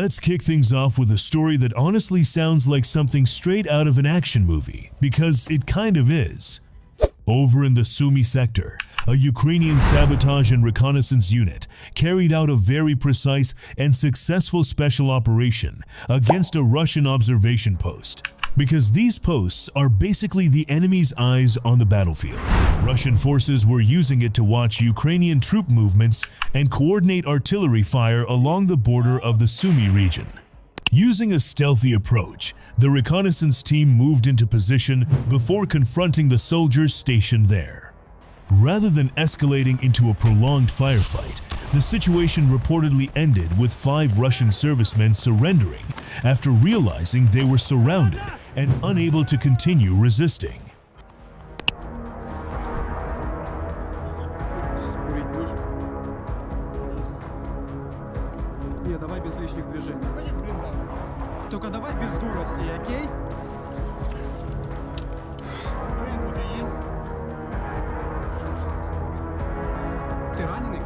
Let's kick things off with a story that honestly sounds like something straight out of an action movie, because it kind of is. Over in the Sumy sector, a Ukrainian sabotage and reconnaissance unit carried out a very precise and successful special operation against a Russian observation post. Because these posts are basically the enemy's eyes on the battlefield. Russian forces were using it to watch Ukrainian troop movements and coordinate artillery fire along the border of the Sumy region. Using a stealthy approach, the reconnaissance team moved into position before confronting the soldiers stationed there. Rather than escalating into a prolonged firefight, the situation reportedly ended with 5 Russian servicemen surrendering after realizing they were surrounded and unable to continue resisting. Давай без лишних движений. Только давай без дурости, окей? Ты раненый?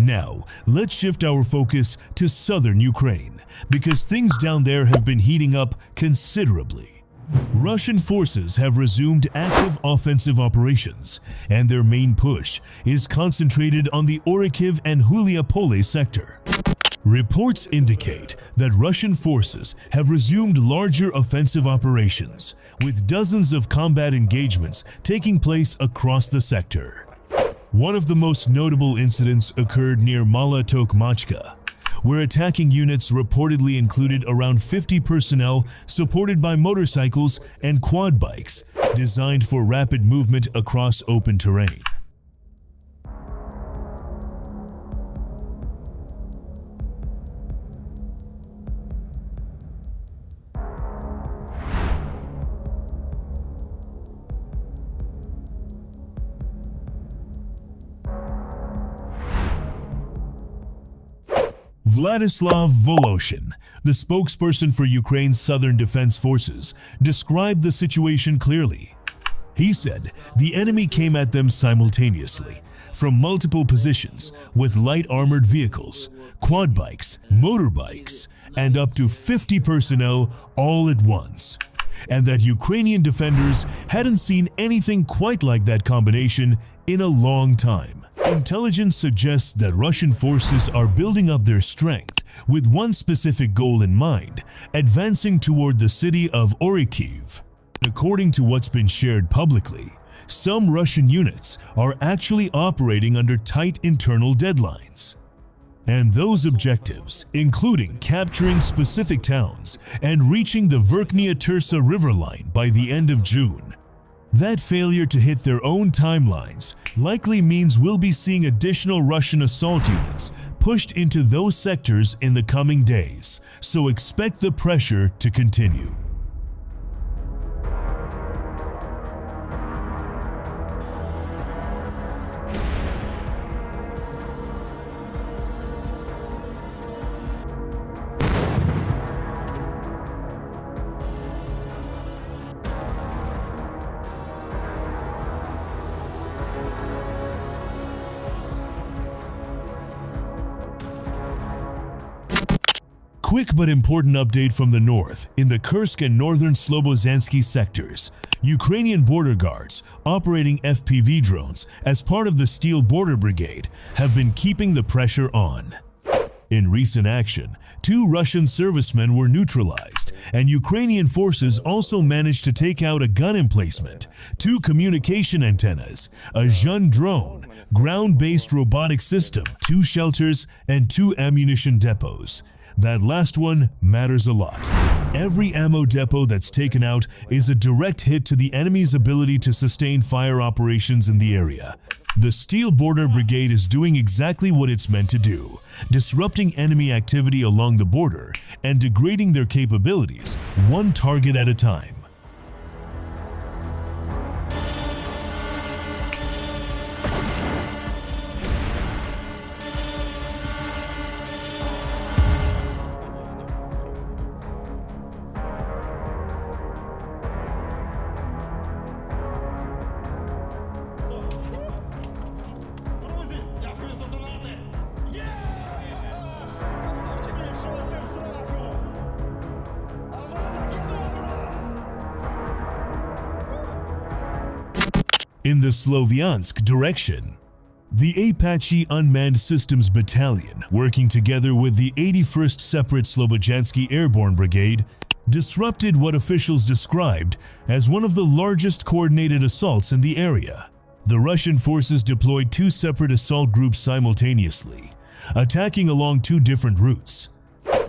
Now, let's shift our focus to southern Ukraine, because things down there have been heating up considerably. Russian forces have resumed active offensive operations, and their main push is concentrated on the Orikhiv and Huliaipole sector. Reports indicate that Russian forces have resumed larger offensive operations, with dozens of combat engagements taking place across the sector. One of the most notable incidents occurred near Mala Tokmachka, where attacking units reportedly included around 50 personnel supported by motorcycles and quad bikes designed for rapid movement across open terrain. Vladislav Voloshin, the spokesperson for Ukraine's Southern Defense Forces, described the situation clearly. He said the enemy came at them simultaneously, from multiple positions, with light armored vehicles, quad bikes, motorbikes, and up to 50 personnel all at once, and that Ukrainian defenders hadn't seen anything quite like that combination in a long time. Intelligence suggests that Russian forces are building up their strength with one specific goal in mind: advancing toward the city of Orikhiv. According to what's been shared publicly, some Russian units are actually operating under tight internal deadlines. And those objectives, including capturing specific towns and reaching the Verkhnya-Tersa river line by the end of June. That failure to hit their own timelines likely means we'll be seeing additional Russian assault units pushed into those sectors in the coming days, so expect the pressure to continue. Quick but important update from the north. In the Kursk and northern Sloviansk sectors, Ukrainian border guards operating FPV drones as part of the Steel Border Brigade have been keeping the pressure on. In recent action, 2 Russian servicemen were neutralized, and Ukrainian forces also managed to take out a gun emplacement, 2 communication antennas, a Zhun drone, ground-based robotic system, 2 shelters, and 2 ammunition depots. That last one matters a lot. Every ammo depot that's taken out is a direct hit to the enemy's ability to sustain fire operations in the area. The Steel Border Brigade is doing exactly what it's meant to do, disrupting enemy activity along the border and degrading their capabilities, one target at a time. in the Sloviansk direction. The Apache Unmanned Systems Battalion, working together with the 81st Separate Slobojansky Airborne Brigade, disrupted what officials described as one of the largest coordinated assaults in the area. The Russian forces deployed two separate assault groups simultaneously, attacking along two different routes.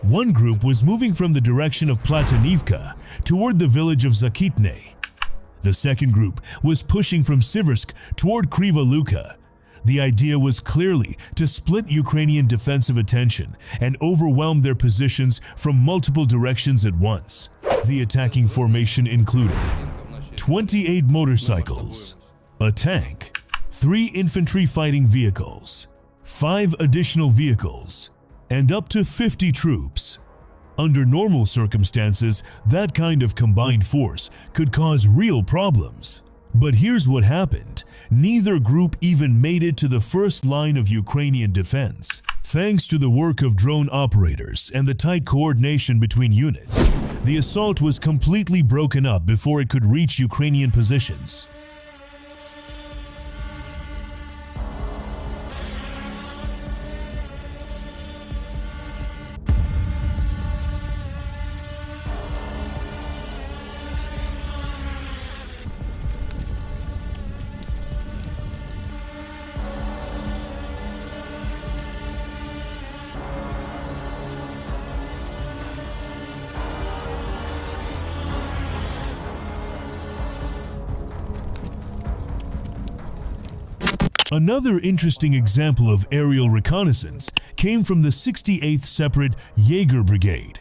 One group was moving from the direction of Platonivka toward the village of Zakitne. The second group was pushing from Siversk toward Kriva Luka. The idea was clearly to split Ukrainian defensive attention and overwhelm their positions from multiple directions at once. The attacking formation included 28 motorcycles, a tank, 3 infantry fighting vehicles, 5 additional vehicles, and up to 50 troops. Under normal circumstances, that kind of combined force could cause real problems. But here's what happened. Neither group even made it to the first line of Ukrainian defense. Thanks to the work of drone operators and the tight coordination between units, the assault was completely broken up before it could reach Ukrainian positions. Another interesting example of aerial reconnaissance came from the 68th Separate Jaeger Brigade.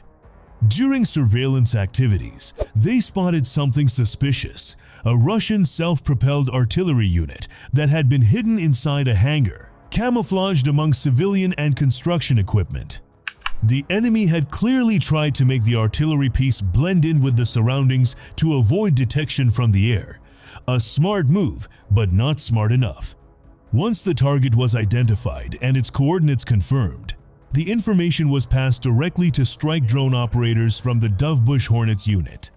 During surveillance activities, they spotted something suspicious, a Russian self-propelled artillery unit that had been hidden inside a hangar, camouflaged among civilian and construction equipment. The enemy had clearly tried to make the artillery piece blend in with the surroundings to avoid detection from the air. A smart move, but not smart enough. Once the target was identified and its coordinates confirmed, the information was passed directly to strike drone operators from the Dovebush Hornets unit.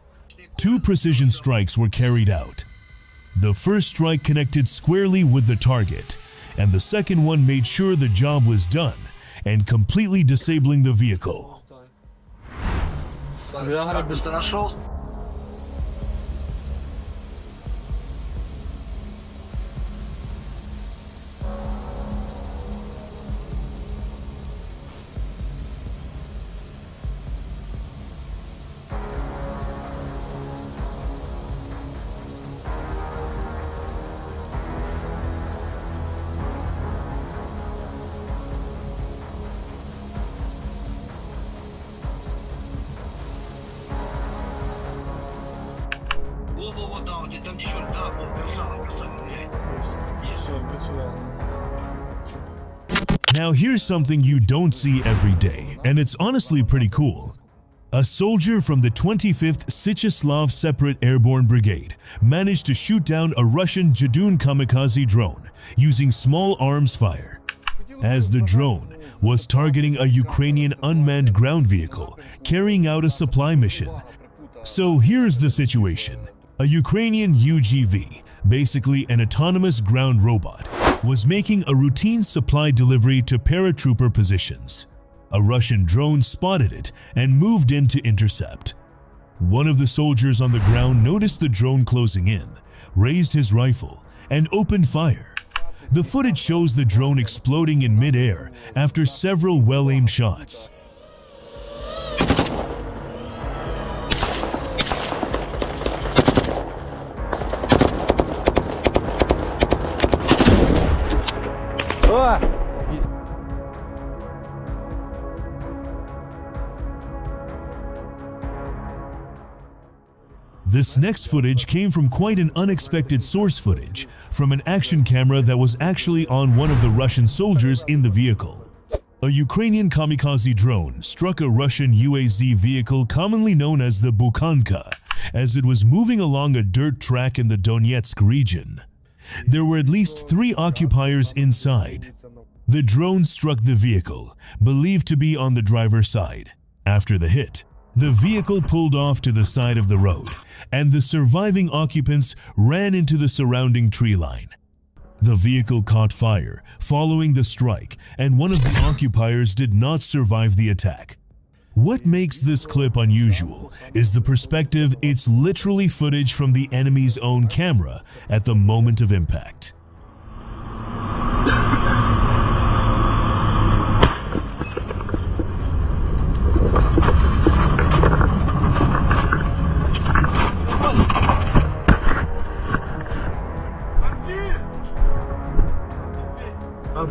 2 precision strikes were carried out. The first strike connected squarely with the target, and the second one made sure the job was done and completely disabling the vehicle. Там ничего, да, вот, красава, Now here's something you don't see every day, and it's honestly pretty cool. A soldier from the 25th Syczeslaw Separate Airborne Brigade managed to shoot down a Russian Jadun kamikaze drone using small arms fire. As the drone was targeting a Ukrainian unmanned ground vehicle carrying out a supply mission. So here's the situation. A Ukrainian UGV, basically an autonomous ground robot, was making a routine supply delivery to paratrooper positions. A Russian drone spotted it and moved in to intercept. One of the soldiers on the ground noticed the drone closing in, raised his rifle, and opened fire. The footage shows the drone exploding in mid-air after several well-aimed shots. This next footage came from quite an unexpected source footage from an action camera that was actually on one of the Russian soldiers in the vehicle. A Ukrainian kamikaze drone struck a Russian UAZ vehicle commonly known as the Bukanka as it was moving along a dirt track in the Donetsk region. There were at least 3 occupiers inside. The drone struck the vehicle, believed to be on the driver's side. After the hit, The vehicle pulled off to the side of the road, and the surviving occupants ran into the surrounding tree line. The vehicle caught fire following the strike, and one of the occupiers did not survive the attack. What makes this clip unusual is the perspective. It's literally footage from the enemy's own camera at the moment of impact.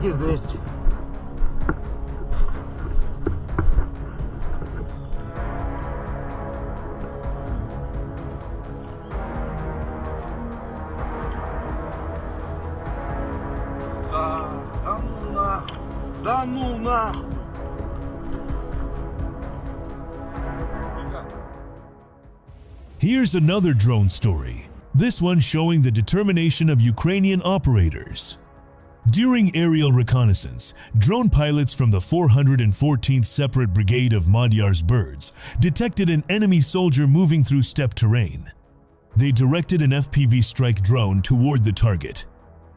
Танкист 200. Да ну нахуй! Here's another drone story, this one showing the determination of Ukrainian operators. During aerial reconnaissance, drone pilots from the 414th Separate Brigade of Magyar's Birds detected an enemy soldier moving through steppe terrain. They directed an FPV strike drone toward the target.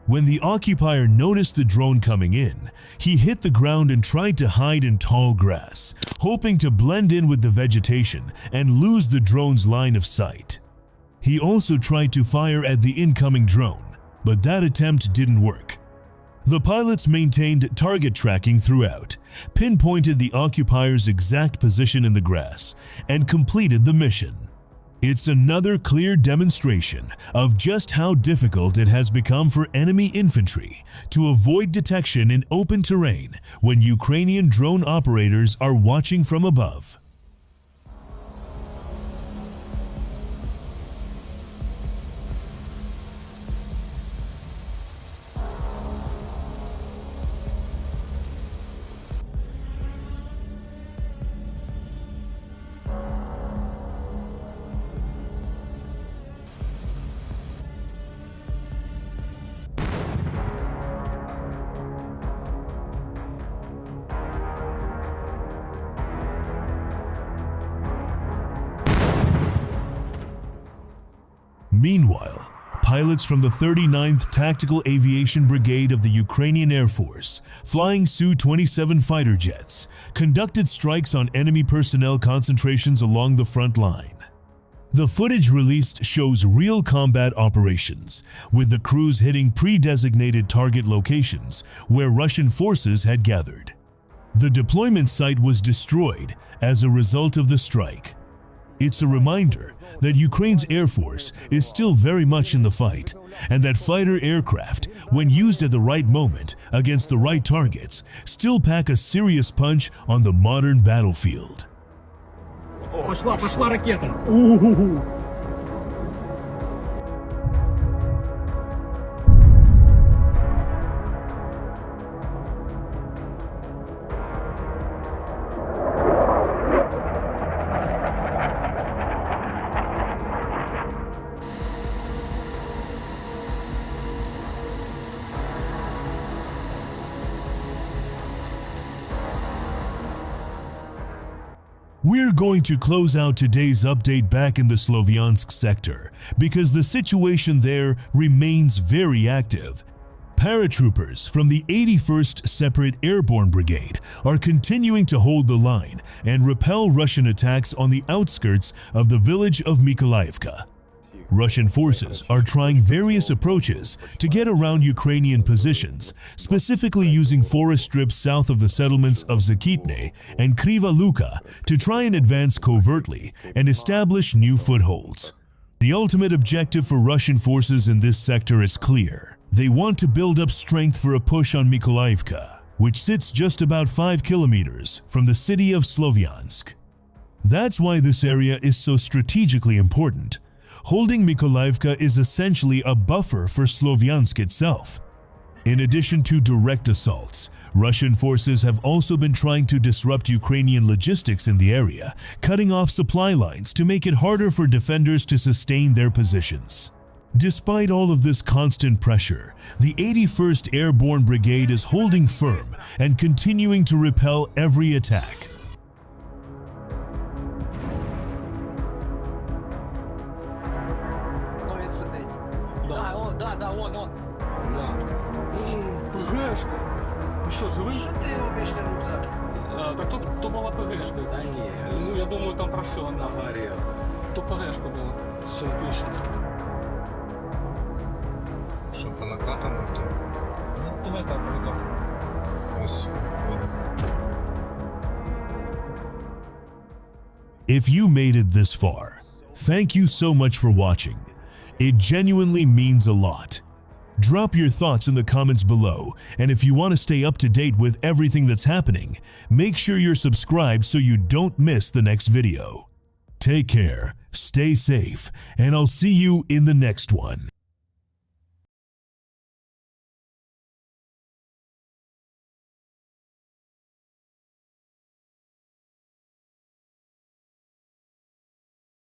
When the occupier noticed the drone coming in, he hit the ground and tried to hide in tall grass, hoping to blend in with the vegetation and lose the drone's line of sight. He also tried to fire at the incoming drone, but that attempt didn't work. The pilots maintained target tracking throughout, pinpointed the occupier's exact position in the grass, and completed the mission. It's another clear demonstration of just how difficult it has become for enemy infantry to avoid detection in open terrain when Ukrainian drone operators are watching from above. Meanwhile, pilots from the 39th Tactical Aviation Brigade of the Ukrainian Air Force, flying Su-27 fighter jets, conducted strikes on enemy personnel concentrations along the front line. The footage released shows real combat operations, with the crews hitting pre-designated target locations where Russian forces had gathered. The deployment site was destroyed as a result of the strike. It's a reminder that Ukraine's Air Force is still very much in the fight, and that fighter aircraft, when used at the right moment against the right targets, still pack a serious punch on the modern battlefield. Пошла ракета. We're going to close out today's update back in the Sloviansk sector because the situation there remains very active. Paratroopers from the 81st Separate Airborne Brigade are continuing to hold the line and repel Russian attacks on the outskirts of the village of Mykolaiivka. Russian forces are trying various approaches to get around Ukrainian positions, specifically using forest strips south of the settlements of Zakitne and Kriva Luka to try and advance covertly and establish new footholds. The ultimate objective for Russian forces in this sector is clear. They want to build up strength for a push on Mykolaiivka, which sits just about 5 kilometers from the city of Sloviansk. That's why this area is so strategically important. Holding Mykolaiivka is essentially a buffer for Sloviansk itself. In addition to direct assaults, Russian forces have also been trying to disrupt Ukrainian logistics in the area, cutting off supply lines to make it harder for defenders to sustain their positions. Despite all of this constant pressure, the 81st Airborne Brigade is holding firm and continuing to repel every attack. да. Да, вон. Да. ПГшка. Ну що, живий? Що ти робиш на рюкзак? Так то була ПГшка. Та ні. Ну, я думаю, там прошила на горі. То ПГшка була. Все, отлично. Що, по накатам? Ну, давай так, накатом. Ось. If you made it this far, thank you so much for watching. It genuinely means a lot. Drop your thoughts in the comments below, and if you want to stay up to date with everything that's happening, make sure you're subscribed so you don't miss the next video. Take care, stay safe, and I'll see you in the next one.